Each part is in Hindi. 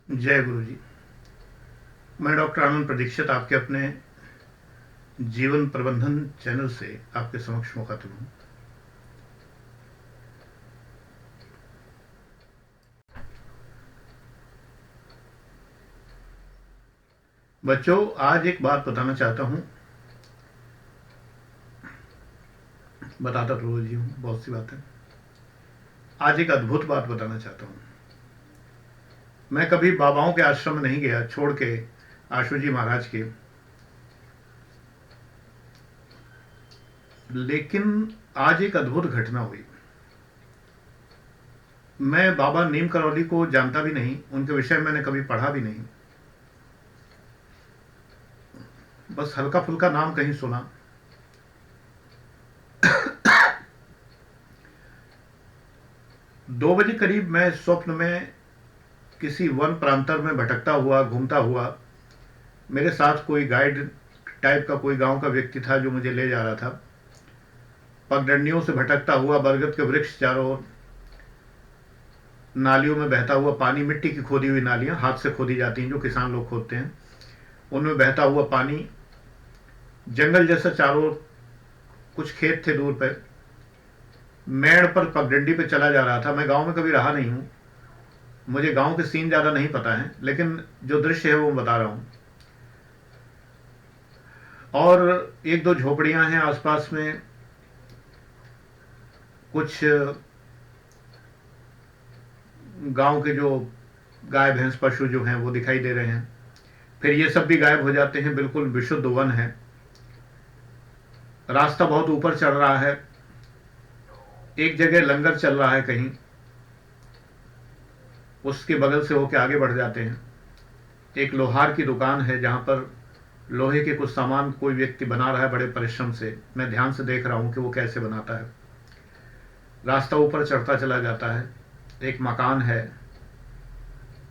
जय गुरु जी। मैं डॉक्टर आनंद प्रदीक्षित आपके अपने जीवन प्रबंधन चैनल से आपके समक्ष मुखातिब हूँ। बच्चों, आज एक बात बताना चाहता हूँ। बताता तो रोज ही हूँ बहुत सी बातें। आज एक अद्भुत बात बताना चाहता हूँ। मैं कभी बाबाओं के आश्रम में नहीं गया, छोड़ के आशु जी महाराज के, लेकिन आज एक अद्भुत घटना हुई। मैं बाबा नीम करौली को जानता भी नहीं, उनके विषय में मैंने कभी पढ़ा भी नहीं, बस हल्का फुल्का नाम कहीं सुना। 2 बजे करीब मैं स्वप्न में किसी वन प्रांतर में भटकता हुआ, घूमता हुआ, मेरे साथ कोई गाइड टाइप का कोई गांव का व्यक्ति था जो मुझे ले जा रहा था। पगडंडियों से भटकता हुआ, बरगद के वृक्ष चारों ओर, नालियों में बहता हुआ पानी, मिट्टी की खोदी हुई नालियां, हाथ से खोदी जाती हैं जो किसान लोग खोदते हैं, उनमें बहता हुआ पानी, जंगल जैसा चारों ओर, कुछ खेत थे दूर पर। मेड़ पर पगडंडी पे चला जा रहा था। मैं गांव में कभी रहा नहीं हूं, मुझे गांव के सीन ज़्यादा नहीं पता है, लेकिन जो दृश्य है वो बता रहा हूं। और एक दो झोपड़ियां हैं आसपास में, कुछ गांव के जो गाय भैंस पशु जो हैं वो दिखाई दे रहे हैं। फिर ये सब भी गायब हो जाते हैं। बिल्कुल विशुद्ध वन है। रास्ता बहुत ऊपर चढ़ रहा है। एक जगह लंगर चल रहा है कहीं, उसके बगल से होके आगे बढ़ जाते हैं। एक लोहार की दुकान है जहां पर लोहे के कुछ सामान कोई व्यक्ति बना रहा है बड़े परिश्रम से। मैं ध्यान से देख रहा हूं कि वो कैसे बनाता है। रास्ता ऊपर चढ़ता चला जाता है। एक मकान है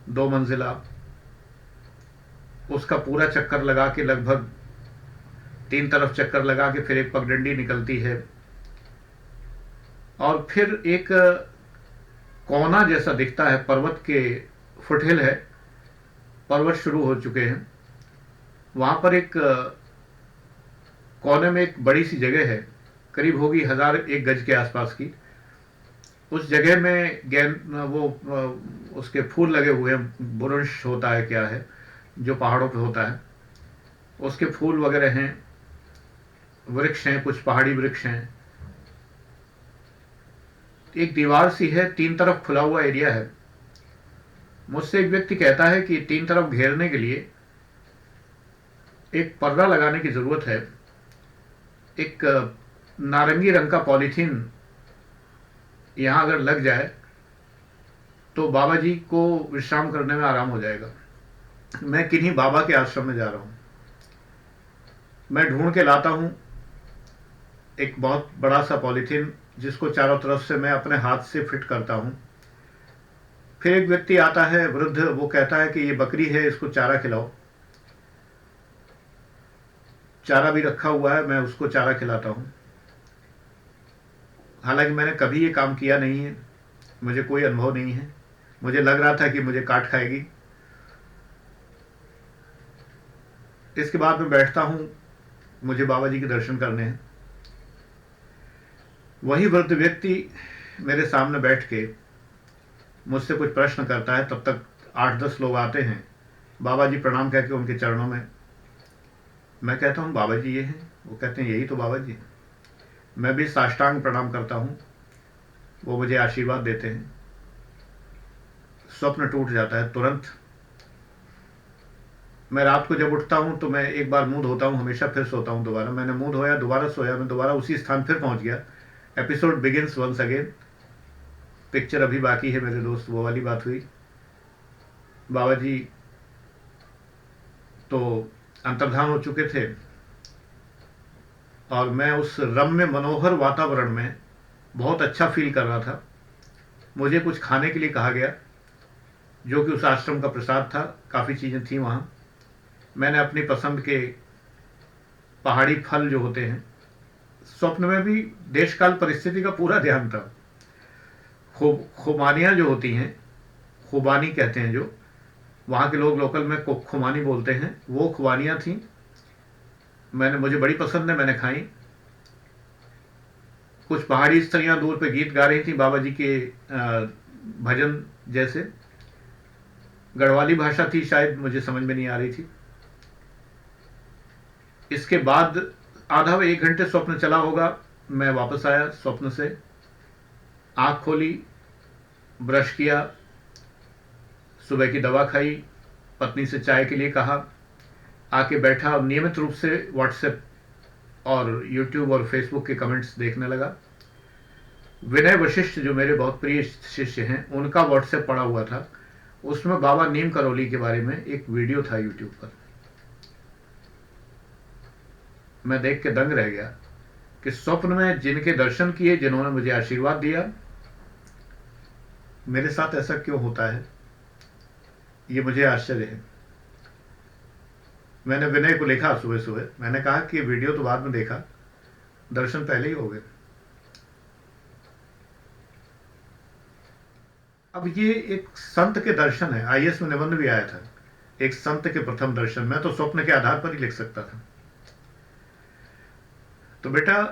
2 मंजिला, उसका पूरा चक्कर लगा के, लगभग 3 तरफ चक्कर लगा के फिर एक पगडंडी निकलती है, और फिर एक कोना जैसा दिखता है। पर्वत के फुटहिल है, पर्वत शुरू हो चुके हैं। वहां पर एक कोने में एक बड़ी सी जगह है, करीब होगी 1001 गज के आसपास की। उस जगह में वो उसके फूल लगे हुए हैं। बुरंश होता है क्या है जो पहाड़ों पे होता है, उसके फूल वगैरह हैं। वृक्ष हैं, कुछ पहाड़ी वृक्ष हैं। एक दीवार सी है, 3 तरफ खुला हुआ एरिया है। मुझसे एक व्यक्ति कहता है कि 3 तरफ घेरने के लिए एक पर्दा लगाने की जरूरत है। एक नारंगी रंग का पॉलीथीन यहां अगर लग जाए तो बाबा जी को विश्राम करने में आराम हो जाएगा। मैं किन्हीं बाबा के आश्रम में जा रहा हूं। मैं ढूंढ के लाता हूं एक बहुत बड़ा सा पॉलीथीन, जिसको चारों तरफ से मैं अपने हाथ से फिट करता हूं। फिर एक व्यक्ति आता है, वृद्ध, वो कहता है कि ये बकरी है, इसको चारा खिलाओ। चारा भी रखा हुआ है, मैं उसको चारा खिलाता हूं। हालांकि मैंने कभी ये काम किया नहीं है, मुझे कोई अनुभव नहीं है। मुझे लग रहा था कि मुझे काट खाएगी। इसके बाद मैं बैठता हूं, मुझे बाबा जी के दर्शन करने हैं। वही वृद्ध व्यक्ति मेरे सामने बैठ के मुझसे कुछ प्रश्न करता है। तब तक 8-10 लोग आते हैं। बाबा जी प्रणाम कह के उनके चरणों में। मैं कहता हूँ बाबा जी ये हैं। वो कहते हैं यही तो बाबा जी। मैं भी साष्टांग प्रणाम करता हूँ। वो मुझे आशीर्वाद देते हैं। स्वप्न टूट जाता है तुरंत। मैं रात को जब उठता हूँ तो मैं एक बार मुंह धोता हूँ, हमेशा फिर सोता हूँ दोबारा। मैंने मुंह धोया, दोबारा सोया, मैं दोबारा उसी स्थान फिर पहुंच गया। Episode begins once again. Picture अभी बाकी है मेरे दोस्त, वो वाली बात हुई। बाबा जी तो अंतर्धान हो चुके थे, और मैं उस रम्य मनोहर वातावरण में बहुत अच्छा फील कर रहा था। मुझे कुछ खाने के लिए कहा गया, जो कि उस आश्रम का प्रसाद था। काफ़ी चीज़ें थी वहाँ। मैंने अपनी पसंद के पहाड़ी फल जो होते हैं, स्वप्न में भी देश काल परिस्थिति का पूरा ध्यान था। खुबानियाँ जो होती हैं, खुबानी कहते हैं जो, वहाँ के लोग लोकल में खुमानी बोलते हैं, वो खुबानियाँ थीं। मुझे बड़ी पसंद है, मैंने खाई। कुछ पहाड़ी स्त्रियाँ दूर पे गीत गा रही थी बाबा जी के भजन जैसे। गढ़वाली भाषा थी शायद, मुझे समझ में नहीं आ रही थी। इसके बाद आधा 1 घंटे स्वप्न चला होगा। मैं वापस आया स्वप्न से, आँख खोली, ब्रश किया, सुबह की दवा खाई, पत्नी से चाय के लिए कहा, आके बैठा और नियमित रूप से व्हाट्सएप और यूट्यूब और फेसबुक के कमेंट्स देखने लगा। विनय वशिष्ठ जो मेरे बहुत प्रिय शिष्य हैं, उनका व्हाट्सएप पड़ा हुआ था। उसमें बाबा नीम करौली के बारे में एक वीडियो था यूट्यूब पर। मैं देख के दंग रह गया कि स्वप्न में जिनके दर्शन किए, जिन्होंने मुझे आशीर्वाद दिया, मेरे साथ ऐसा क्यों होता है, ये मुझे आश्चर्य है। मैंने विनय को लिखा सुबह सुबह, मैंने कहा कि वीडियो तो बाद में देखा, दर्शन पहले ही हो गए। अब ये एक संत के दर्शन है। आईएएस में निबंध भी आया था, एक संत के प्रथम दर्शन। मैं तो स्वप्न के आधार पर ही लिख सकता था। तो बेटा,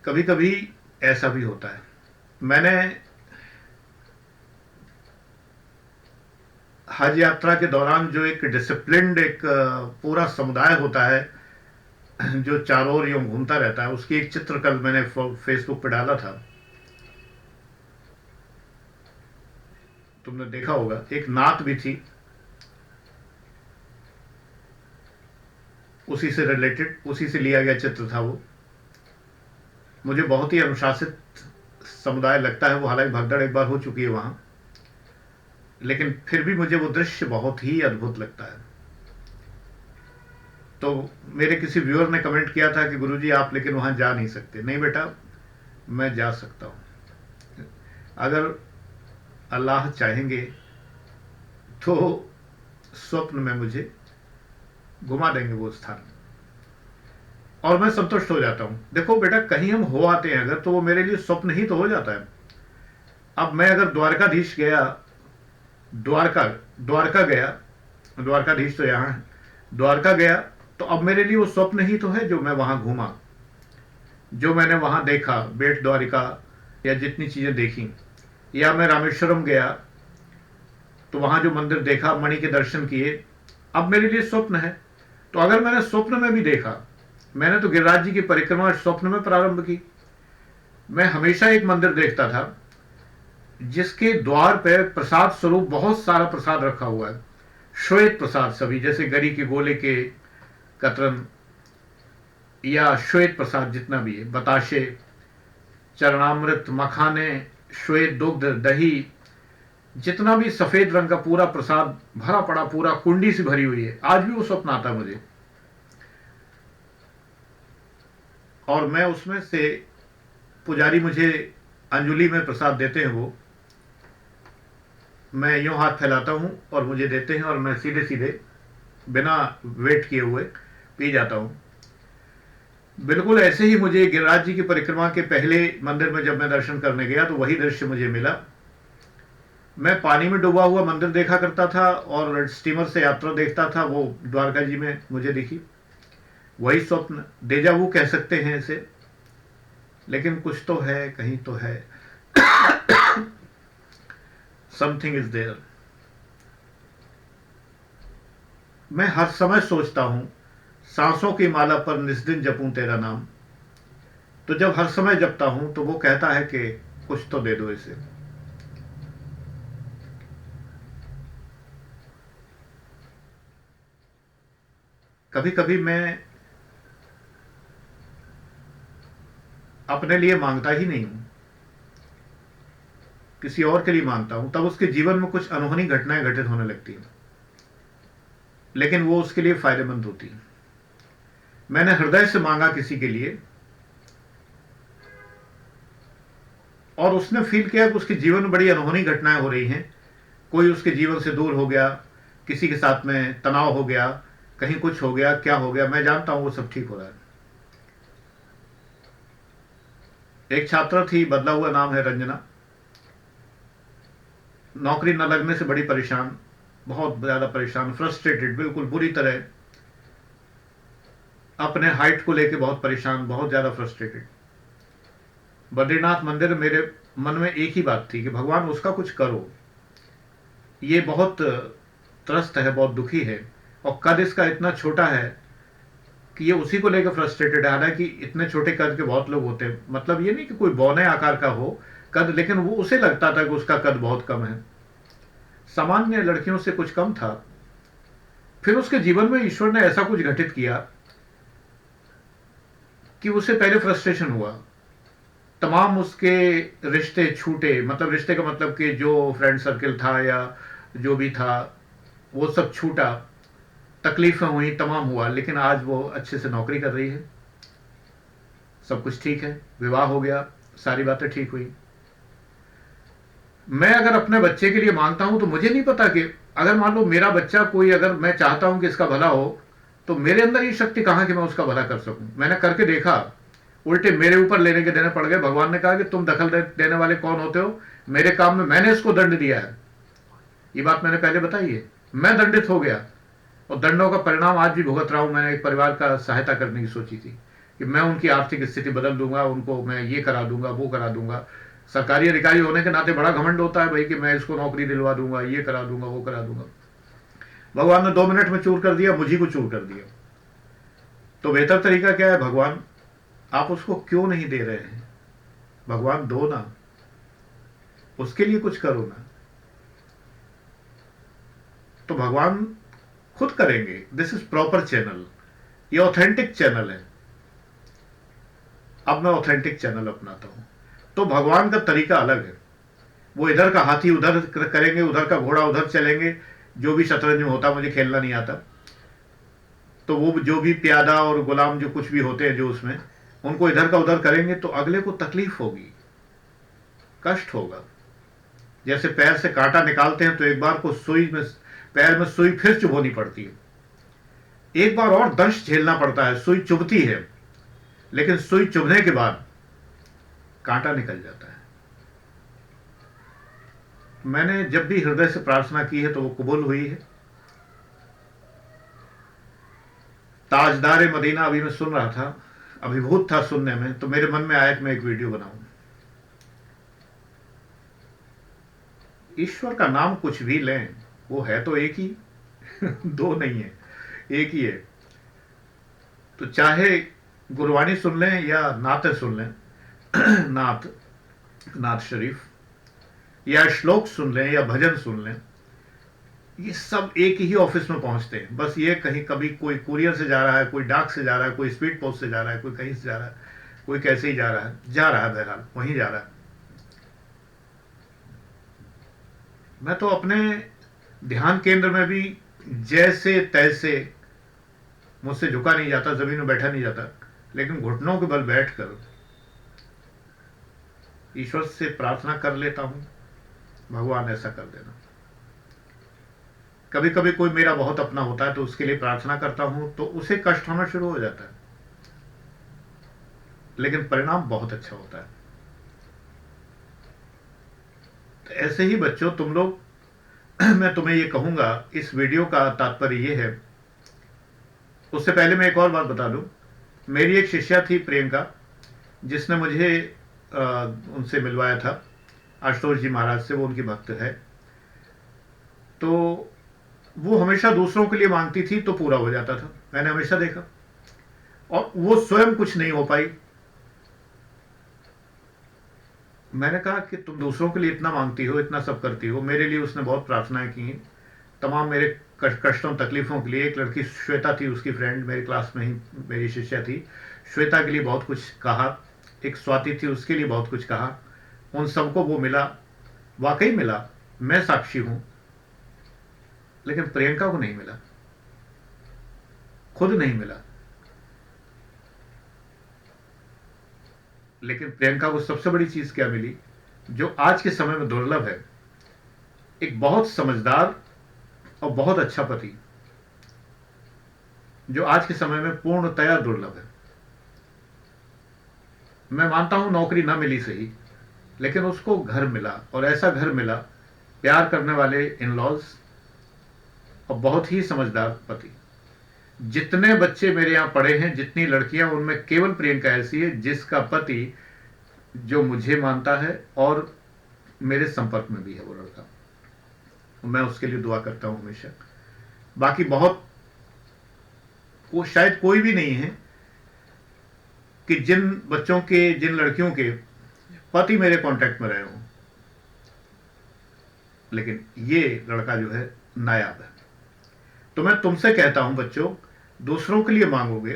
कभी कभी ऐसा भी होता है। मैंने हज यात्रा के दौरान जो एक डिसिप्लिन्ड एक पूरा समुदाय होता है जो चारों ओर यूं घूमता रहता है, उसकी एक चित्र कल मैंने फेसबुक पर डाला था, तुमने देखा होगा। एक नात भी थी, उसी से रिलेटेड, उसी से लिया गया चित्र था वो। मुझे बहुत ही अनुशासित समुदाय लगता है वो, हालांकि भगदड़ एक बार हो चुकी है वहां, लेकिन फिर भी मुझे वो दृश्य बहुत ही अद्भुत लगता है। तो मेरे किसी व्यूअर ने कमेंट किया था कि गुरुजी आप लेकिन वहां जा नहीं सकते। नहीं बेटा, मैं जा सकता हूं। अगर अल्लाह चाहेंगे तो स्वप्न में मुझे घुमा देंगे वो स्थान, और मैं संतुष्ट हो जाता हूं। देखो बेटा, कहीं हम हो आते हैं अगर, तो वो मेरे लिए स्वप्न ही तो हो जाता है। अब मैं अगर द्वारकाधीश गया, द्वारका गया, द्वारकाधीश तो यहां है, द्वारका गया, तो अब मेरे लिए वो स्वप्न ही तो है जो मैं वहां घूमा, जो मैंने वहां देखा, बेट द्वारिका या जितनी चीजें देखी। या मैं रामेश्वरम गया तो वहां जो मंदिर देखा, मणि के दर्शन किए, अब मेरे लिए स्वप्न है। तो अगर मैंने स्वप्न में भी देखा, मैंने तो गिरिराज जी की परिक्रमा स्वप्न में प्रारंभ की। मैं हमेशा एक मंदिर देखता था जिसके द्वार पर प्रसाद स्वरूप बहुत सारा प्रसाद रखा हुआ है, श्वेत प्रसाद सभी, जैसे गरी के गोले के कतरन या श्वेत प्रसाद जितना भी है, बताशे, चरणामृत, मखाने, श्वेत दुग्ध, दही, जितना भी सफेद रंग का पूरा प्रसाद भरा पड़ा, पूरा कुंडी से भरी हुई है। आज भी वो स्वप्न आता है मुझे, और मैं उसमें से, पुजारी मुझे अंजुलि में प्रसाद देते हैं, वो मैं यूं हाथ फैलाता हूं और मुझे देते हैं, और मैं सीधे सीधे बिना वेट किए हुए पी जाता हूं। बिल्कुल ऐसे ही मुझे गिरिराज जी की परिक्रमा के पहले मंदिर में जब मैं दर्शन करने गया तो वही दृश्य मुझे मिला। मैं पानी में डूबा हुआ मंदिर देखा करता था और स्टीमर से यात्रा देखता था, वो द्वारका जी में मुझे दिखी। वही स्वप्न, डेजावू कह सकते हैं इसे, लेकिन कुछ तो है, कहीं तो है। Something is there. मैं हर समय सोचता हूं, सांसों की माला पर निस्दिन जपूं तेरा नाम। तो जब हर समय जपता हूं तो वो कहता है कि कुछ तो दे दो इसे। कभी कभी मैं अपने लिए मांगता ही नहीं हूं, किसी और के लिए मांगता हूं, तब उसके जीवन में कुछ अनहोनी घटनाएं घटित होने लगती हैं, लेकिन वो उसके लिए फायदेमंद होती है। मैंने हृदय से मांगा किसी के लिए, और उसने फील किया कि उसके जीवन में बड़ी अनहोनी घटनाएं हो रही हैं। कोई उसके जीवन से दूर हो गया, किसी के साथ में तनाव हो गया, कहीं कुछ हो गया, क्या हो गया, मैं जानता हूं वो सब ठीक हो रहा है। एक छात्रा थी, बदला हुआ नाम है, रंजना, नौकरी न लगने से बड़ी परेशान, बहुत ज़्यादा परेशान, फ्रस्ट्रेटेड, बिल्कुल बुरी तरह, अपने हाइट को लेके बहुत परेशान, बहुत ज़्यादा फ्रस्ट्रेटेड। बद्रीनाथ मंदिर, मेरे मन में एक ही बात थी कि भगवान उसका कुछ करो, ये बहुत त्रस्त है, बहुत दुखी है, और कद इसका इतना छोटा है कि ये उसी को लेकर फ्रस्ट्रेटेड है। हालांकि इतने छोटे कद के बहुत लोग होते हैं, मतलब ये नहीं कि कोई बौने आकार का हो कद, लेकिन वो उसे लगता था कि उसका कद बहुत कम है, सामान्य लड़कियों से कुछ कम था। फिर उसके जीवन में ईश्वर ने ऐसा कुछ घटित किया कि उसे पहले फ्रस्ट्रेशन हुआ, तमाम उसके रिश्ते छूटे, मतलब रिश्ते का मतलब कि जो फ्रेंड सर्किल था या जो भी था वो सब छूटा, तकलीफें हुई, तमाम हुआ, लेकिन आज वो अच्छे से नौकरी कर रही है, सब कुछ ठीक है, विवाह हो गया, सारी बातें ठीक हुई। मैं अगर अपने बच्चे के लिए मांगता हूं तो मुझे नहीं पता कि अगर मान लो मेरा बच्चा कोई, अगर मैं चाहता हूं कि इसका भला हो, तो मेरे अंदर ये शक्ति कहां कि मैं उसका भला कर सकूं। मैंने करके देखा, उल्टे मेरे ऊपर लेने के देने पड़ गए। भगवान ने कहा कि तुम दखल देने वाले कौन होते हो, मेरे काम में मैंने इसको दंड दिया है। ये बात मैंने पहले बताई है, मैं दंडित हो गया, और दंडों का परिणाम आज भी भुगत रहा हूं। मैंने एक परिवार का सहायता करने की सोची थी कि मैं उनकी आर्थिक स्थिति बदल दूंगा, उनको मैं ये करा दूंगा, वो करा दूंगा। सरकारी अधिकारी होने के नाते बड़ा घमंड होता है भाई कि मैं इसको नौकरी दिलवा दूंगा, ये करा दूंगा, वो करा दूंगा। भगवान ने 2 मिनट में चूर कर दिया, मुझी को चूर कर दिया। तो बेहतर तरीका क्या है, भगवान आप उसको क्यों नहीं दे रहे हैं? भगवान दो ना, उसके लिए कुछ करो ना। तो भगवान खुद करेंगे। दिस इज प्रॉपर चैनल, ये ऑथेंटिक चैनल है। अब मैं ऑथेंटिक चैनल अपनाता हूं। तो भगवान का तरीका अलग है, वो इधर का हाथी उधर करेंगे, उधर का घोड़ा उधर चलेंगे। जो भी शतरंज में होता, मुझे खेलना नहीं आता, तो वो जो भी प्यादा और गुलाम जो कुछ भी होते हैं जो उसमें, उनको इधर का उधर करेंगे तो अगले को तकलीफ होगी, कष्ट होगा। जैसे पैर से कांटा निकालते हैं तो एक बार को सुई में, पैर में सुई फिर चुभोनी पड़ती है, एक बार और दर्द झेलना पड़ता है, सुई चुभती है, लेकिन सुई चुभने के बाद कांटा निकल जाता है। मैंने जब भी हृदय से प्रार्थना की है तो वो कबूल हुई है। ताजदार मदीना अभी मैं सुन रहा था, अभिभूत था सुनने में, तो मेरे मन में आया कि मैं एक वीडियो बनाऊं। ईश्वर का नाम कुछ भी लें, वो है तो एक ही दो नहीं है, एक ही है। तो चाहे गुरबानी सुन लें या नाते सुन लें नात नात शरीफ, या श्लोक सुन लें या भजन सुन लें, ये सब एक ही ऑफिस में पहुंचते हैं। बस ये कहीं कभी कोई कुरियर से जा रहा है, कोई डाक से जा रहा है, कोई स्पीड पोस्ट से जा रहा है, कोई कहीं से जा रहा है, कोई कैसे ही जा रहा है, बहरहाल वहीं जा रहा है। मैं तो अपने ध्यान केंद्र में भी जैसे तैसे, मुझसे झुका नहीं जाता, जमीन में बैठा नहीं जाता, लेकिन घुटनों के बल बैठकर ईश्वर से प्रार्थना कर लेता हूं, भगवान ऐसा कर देना। कभी कभी कोई मेरा बहुत अपना होता है तो उसके लिए प्रार्थना करता हूं तो उसे कष्ट होना शुरू हो जाता है, लेकिन परिणाम बहुत अच्छा होता है। तो ऐसे ही बच्चों, तुम लोग मैं तुम्हें ये कहूंगा, इस वीडियो का तात्पर्य ये है। उससे पहले मैं एक और बात बता दूं, मेरी एक शिष्या थी प्रियंका, जिसने मुझे उनसे मिलवाया था, आशुतोष जी महाराज से, वो उनकी भक्त है। तो वो हमेशा दूसरों के लिए मांगती थी तो पूरा हो जाता था, मैंने हमेशा देखा, और वो स्वयं कुछ नहीं हो पाई। मैंने कहा कि तुम दूसरों के लिए इतना मांगती हो, इतना सब करती हो, मेरे लिए उसने बहुत प्रार्थनाएं की, तमाम मेरे कष्टों तकलीफों के लिए। एक लड़की श्वेता थी, उसकी फ्रेंड, मेरी क्लास में ही मेरी शिष्या थी, श्वेता के लिए बहुत कुछ कहा। एक स्वाति थी, उसके लिए बहुत कुछ कहा। उन सबको वो मिला, वाकई मिला, मैं साक्षी हूं, लेकिन प्रियंका को नहीं मिला, खुद नहीं मिला। लेकिन प्रियंका को सबसे बड़ी चीज क्या मिली, जो आज के समय में दुर्लभ है, एक बहुत समझदार और बहुत अच्छा पति, जो आज के समय में पूर्णतया दुर्लभ है। मैं मानता हूं नौकरी ना मिली सही, लेकिन उसको घर मिला, और ऐसा घर मिला, प्यार करने वाले इन लॉज, और बहुत ही समझदार पति। जितने बच्चे मेरे यहाँ पढ़े हैं, जितनी लड़कियां, उनमें केवल प्रियंका ऐसी है जिसका पति जो मुझे मानता है और मेरे संपर्क में भी है वो लड़का। मैं उसके लिए दुआ करता हूं हमेशा। बाकी बहुत, वो शायद कोई भी नहीं है कि जिन बच्चों के, जिन लड़कियों के पति मेरे कांटेक्ट में रहे हों, लेकिन ये लड़का जो है नायाब है। तो मैं तुमसे कहता हूं बच्चों, दूसरों के लिए मांगोगे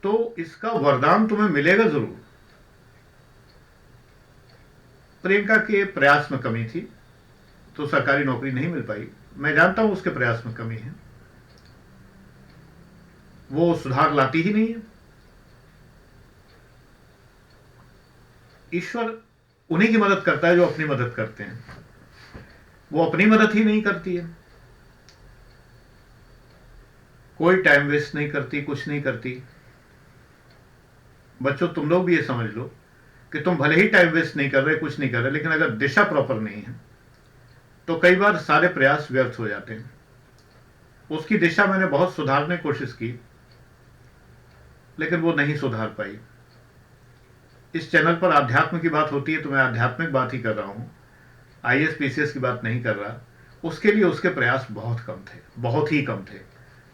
तो इसका वरदान तुम्हें मिलेगा जरूर। प्रियंका के प्रयास में कमी थी तो सरकारी नौकरी नहीं मिल पाई। मैं जानता हूं उसके प्रयास में कमी है, वो सुधार लाती ही नहीं है। ईश्वर उन्हीं की मदद करता है जो अपनी मदद करते हैं, वो अपनी मदद ही नहीं करती है। कोई टाइम वेस्ट नहीं करती, कुछ नहीं करती। बच्चों तुम लोग भी ये समझ लो कि तुम भले ही टाइम वेस्ट नहीं कर रहे, कुछ नहीं कर रहे, लेकिन अगर दिशा प्रॉपर नहीं है तो कई बार सारे प्रयास व्यर्थ हो जाते हैं। उसकी दिशा मैंने बहुत सुधारने की कोशिश की, लेकिन वो नहीं सुधार पाई। इस चैनल पर आध्यात्म की बात होती है तो मैं आध्यात्मिक बात ही कर रहा हूं, आईएएस पीसीएस की बात नहीं कर रहा। उसके लिए उसके प्रयास बहुत कम थे, बहुत ही कम थे,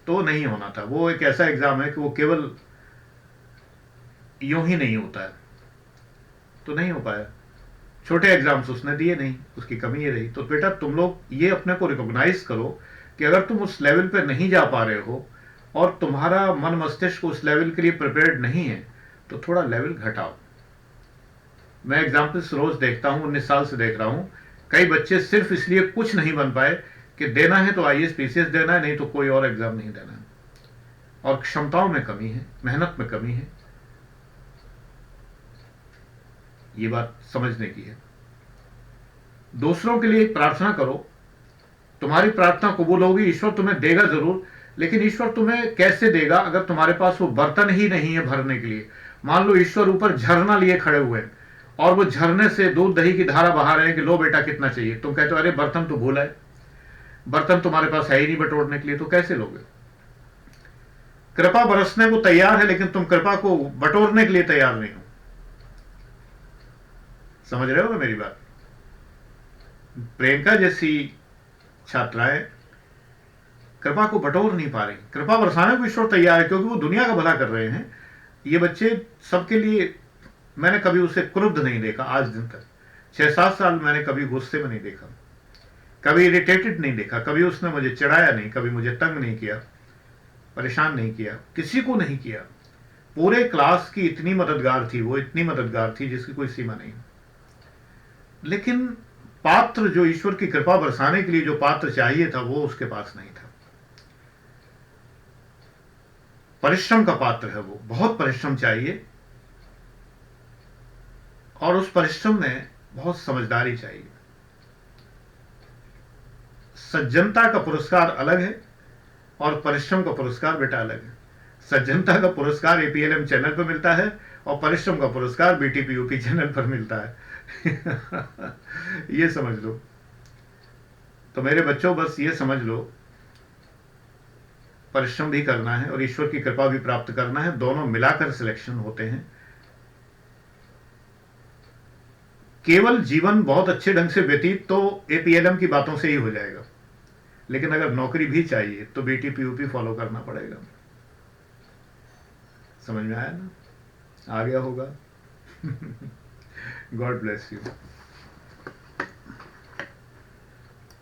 तो नहीं होना था। वो एक ऐसा एग्जाम है कि वो केवल यूं ही नहीं होता है, तो नहीं हो पाया। छोटे एग्जाम्स उसने दिए नहीं, उसकी कमी ये रही। तो बेटा तुम लोग ये अपने को रिकॉग्नाइज करो कि अगर तुम उस लेवल पे नहीं जा पा रहे हो और तुम्हारा मन मस्तिष्क उस लेवल के लिए प्रिपेयर्ड नहीं है, तो थोड़ा लेवल घटाओ। मैं एग्जाम्पल्स रोज देखता हूं, 19 साल से देख रहा हूं। कई बच्चे सिर्फ इसलिए कुछ नहीं बन पाए कि देना है तो आईएएस पीसीएस देना है, नहीं तो कोई और एग्जाम नहीं देना है। और क्षमताओं में कमी है, मेहनत में कमी है, ये बात समझने की है। दूसरों के लिए प्रार्थना करो, तुम्हारी प्रार्थना कबूल होगी, ईश्वर तुम्हें देगा जरूर। लेकिन ईश्वर तुम्हें कैसे देगा अगर तुम्हारे पास वो बर्तन ही नहीं है भरने के लिए। मान लो ईश्वर ऊपर झरना लिए खड़े हुए हैं और वो झरने से दूध दही की धारा बहा रहे हैं कि लो बेटा कितना चाहिए, तुम कहते हो अरे बर्तन तो भूला है, बर्तन तुम्हारे पास है ही नहीं बटोरने के लिए, तो कैसे लोगे। कृपा बरसने को तैयार है लेकिन तुम कृपा को बटोरने के लिए तैयार नहीं हो। समझ रहे हो ना मेरी बात। प्रियंका जैसी छात्राएं कृपा को बटोर नहीं पा रही। कृपा बरसाने को ईश्वर तैयार है क्योंकि वो दुनिया का भला कर रहे हैं। ये बच्चे सबके लिए, मैंने कभी उसे क्रुद्ध नहीं देखा आज दिन तक। 6-7 साल मैंने कभी गुस्से में नहीं देखा, कभी इरिटेटेड नहीं देखा, कभी उसने मुझे चिढ़ाया नहीं, कभी मुझे तंग नहीं किया, परेशान नहीं किया, किसी को नहीं किया। पूरे क्लास की इतनी मददगार थी वो, इतनी मददगार थी जिसकी कोई सीमा नहीं। लेकिन पात्र, जो ईश्वर की कृपा बरसाने के लिए जो पात्र चाहिए था, वो उसके पास नहीं था। परिश्रम का पात्र है वो, बहुत परिश्रम चाहिए और उस परिश्रम में बहुत समझदारी चाहिए। सज्जनता का पुरस्कार अलग है और परिश्रम का पुरस्कार बेटा अलग है। सज्जनता का पुरस्कार एपीएलएम चैनल पर मिलता है और परिश्रम का पुरस्कार बीटीपीयूपी चैनल पर मिलता है। ये समझ लो। तो मेरे बच्चों बस ये समझ लो, परिश्रम भी करना है और ईश्वर की कृपा भी प्राप्त करना है, दोनों मिलाकर सिलेक्शन होते हैं। केवल जीवन बहुत अच्छे ढंग से व्यतीत तो एपीएलएम की बातों से ही हो जाएगा, लेकिन अगर नौकरी भी चाहिए तो बीटीपीयूपी फॉलो करना पड़ेगा। समझ में आया ना? आ गया होगा। God bless you.